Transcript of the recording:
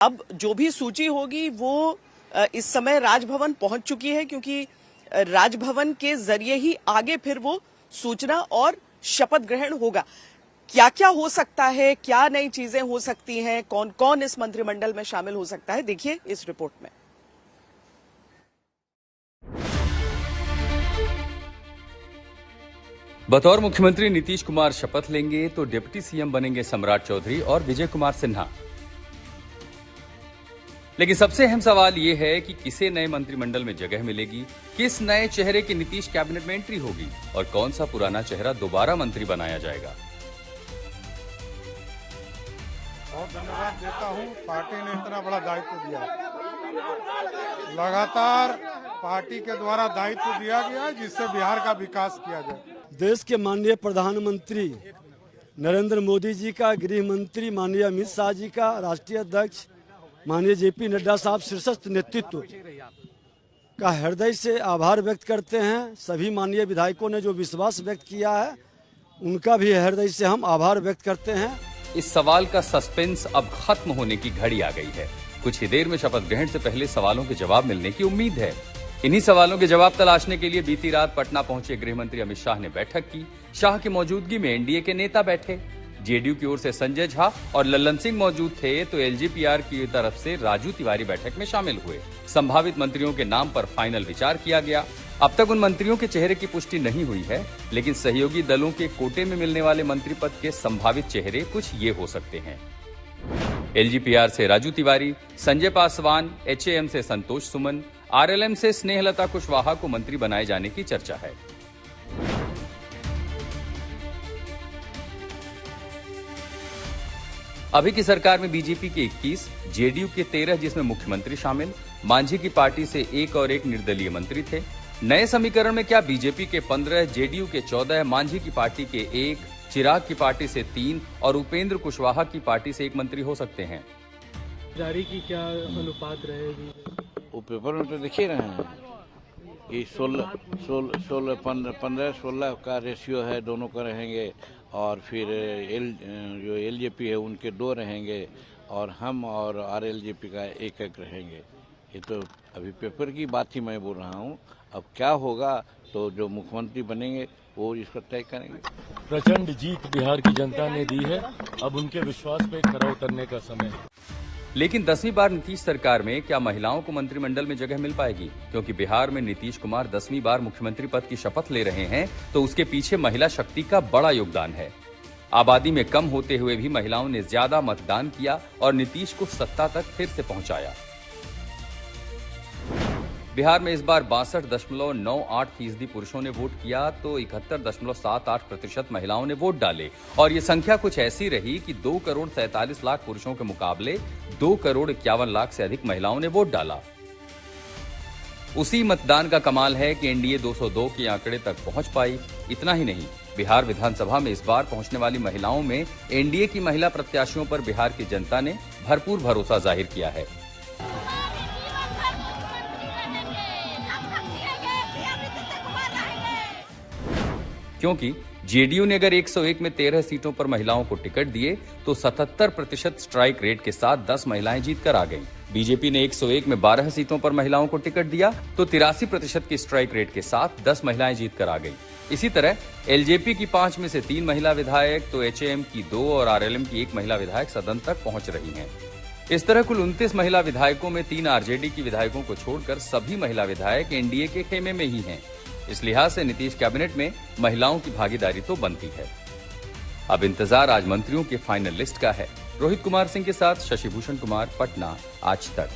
अब जो भी सूची होगी वो इस समय राजभवन पहुंच चुकी है, क्योंकि राजभवन के जरिए ही आगे फिर वो सूचना और शपथ ग्रहण होगा। क्या क्या हो सकता है, क्या नई चीजें हो सकती हैं, कौन कौन इस मंत्रिमंडल में शामिल हो सकता है, देखिए इस रिपोर्ट में। बतौर मुख्यमंत्री नीतीश कुमार शपथ लेंगे तो डिप्टी सीएम बनेंगे सम्राट चौधरी और विजय कुमार सिन्हा। लेकिन सबसे अहम सवाल यह है कि किसे नए मंत्रिमंडल में जगह मिलेगी, किस नए चेहरे की नीतीश कैबिनेट में एंट्री होगी और कौन सा पुराना चेहरा दोबारा मंत्री बनाया जाएगा। बहुत धन्यवाद देता हूं, पार्टी ने इतना बड़ा दायित्व दिया। लगातार पार्टी के द्वारा दायित्व दिया गया है जिससे बिहार का विकास किया जाए। देश के माननीय प्रधानमंत्री नरेंद्र मोदी जी का, गृह मंत्री माननीय अमित शाह जी का, राष्ट्रीय अध्यक्ष माननीय जेपी नड्डा साहब शीर्षस्थ नेतृत्व का हृदय से आभार व्यक्त करते हैं। सभी माननीय विधायकों ने जो विश्वास व्यक्त किया है उनका भी हृदय से हम आभार व्यक्त करते हैं। इस सवाल का सस्पेंस अब खत्म होने की घड़ी आ गई है। कुछ ही देर में शपथ ग्रहण से पहले सवालों के जवाब मिलने की उम्मीद है। इन्हीं सवालों के जवाब तलाशने के लिए बीती रात पटना पहुंचे गृह मंत्री अमित शाह ने बैठक की। शाह की मौजूदगी में एनडीए के नेता बैठे। जेडीयू की ओर से संजय झा और लल्लन सिंह मौजूद थे, तो एलजेपीआर की तरफ से राजू तिवारी बैठक में शामिल हुए। संभावित मंत्रियों के नाम पर फाइनल विचार किया गया। अब तक उन मंत्रियों के चेहरे की पुष्टि नहीं हुई है, लेकिन सहयोगी दलों के कोटे में मिलने वाले मंत्री पद के संभावित चेहरे कुछ ये हो सकते हैं। एलजेपीआर से राजू तिवारी, संजय पासवान, एचएएम से संतोष सुमन, आरएलएम से स्नेहलता कुशवाहा को मंत्री बनाए जाने की चर्चा है। अभी की सरकार में बीजेपी के 21, जेडीयू के 13 जिसमें मुख्यमंत्री शामिल, मांझी की पार्टी से एक और एक निर्दलीय मंत्री थे। नए समीकरण में क्या बीजेपी के 15, जेडीयू के 14, मांझी की पार्टी के 1, चिराग की पार्टी से 3 और उपेंद्र कुशवाहा की पार्टी से 1 मंत्री हो सकते हैं। जारी की क्या अनुपात रहेगी? वो पेपर में तो दिख ही रहे हैं कि 15-16 का रेशियो है, दोनों का रहेंगे। और फिर जो एलजेपी है उनके 2 रहेंगे और हम और आरएलजेपी का 1-1 रहेंगे। ये तो अभी पेपर की बात ही मैं बोल रहा हूँ। अब क्या होगा तो जो मुख्यमंत्री बनेंगे वो इस पर तय करेंगे। प्रचंड जीत बिहार की जनता ने दी है, अब उनके विश्वास पे खरा उतरने का समय है। लेकिन 10वीं बार नीतीश सरकार में क्या महिलाओं को मंत्रिमंडल में जगह मिल पाएगी? क्योंकि बिहार में नीतीश कुमार 10वीं बार मुख्यमंत्री पद की शपथ ले रहे हैं, तो उसके पीछे महिला शक्ति का बड़ा योगदान है। आबादी में कम होते हुए भी महिलाओं ने ज्यादा मतदान किया और नीतीश को सत्ता तक फिर से पहुंचाया। बिहार में इस बार 62.98% पुरुषों ने वोट किया, तो 71.78% महिलाओं ने वोट डाले। और ये संख्या कुछ ऐसी रही कि 2,47,00,000 पुरुषों के मुकाबले 2,51,00,000 से अधिक महिलाओं ने वोट डाला। उसी मतदान का कमाल है कि एनडीए 202 के आंकड़े तक पहुंच पाई। इतना ही नहीं, बिहार विधानसभा में इस बार पहुंचने वाली महिलाओं में एनडीए की महिला प्रत्याशियों पर बिहार की जनता ने भरपूर भरोसा जाहिर किया है। क्योंकि जेडीयू ने अगर 101 में 13 सीटों पर महिलाओं को टिकट दिए, तो 77% स्ट्राइक रेट के साथ 10 महिलाएं जीतकर आ गईं। बीजेपी ने 101 में 12 सीटों पर महिलाओं को टिकट दिया, तो 83% की स्ट्राइक रेट के साथ 10 महिलाएं जीतकर आ गईं। इसी तरह एलजेपी की 5 में से 3 महिला विधायक, तो एचएएम की 2 और आरएलएम की 1 महिला विधायक सदन तक पहुंच रही हैं। इस तरह कुल 29 महिला विधायकों में 3 आरजेडी की विधायकों को छोड़कर सभी महिला विधायक एनडीए के खेमे में ही हैं। इस लिहाज से नीतीश कैबिनेट में महिलाओं की भागीदारी तो बनती है। अब इंतजार आज मंत्रियों के फाइनल लिस्ट का है। रोहित कुमार सिंह के साथ शशि भूषण कुमार, पटना, आज तक।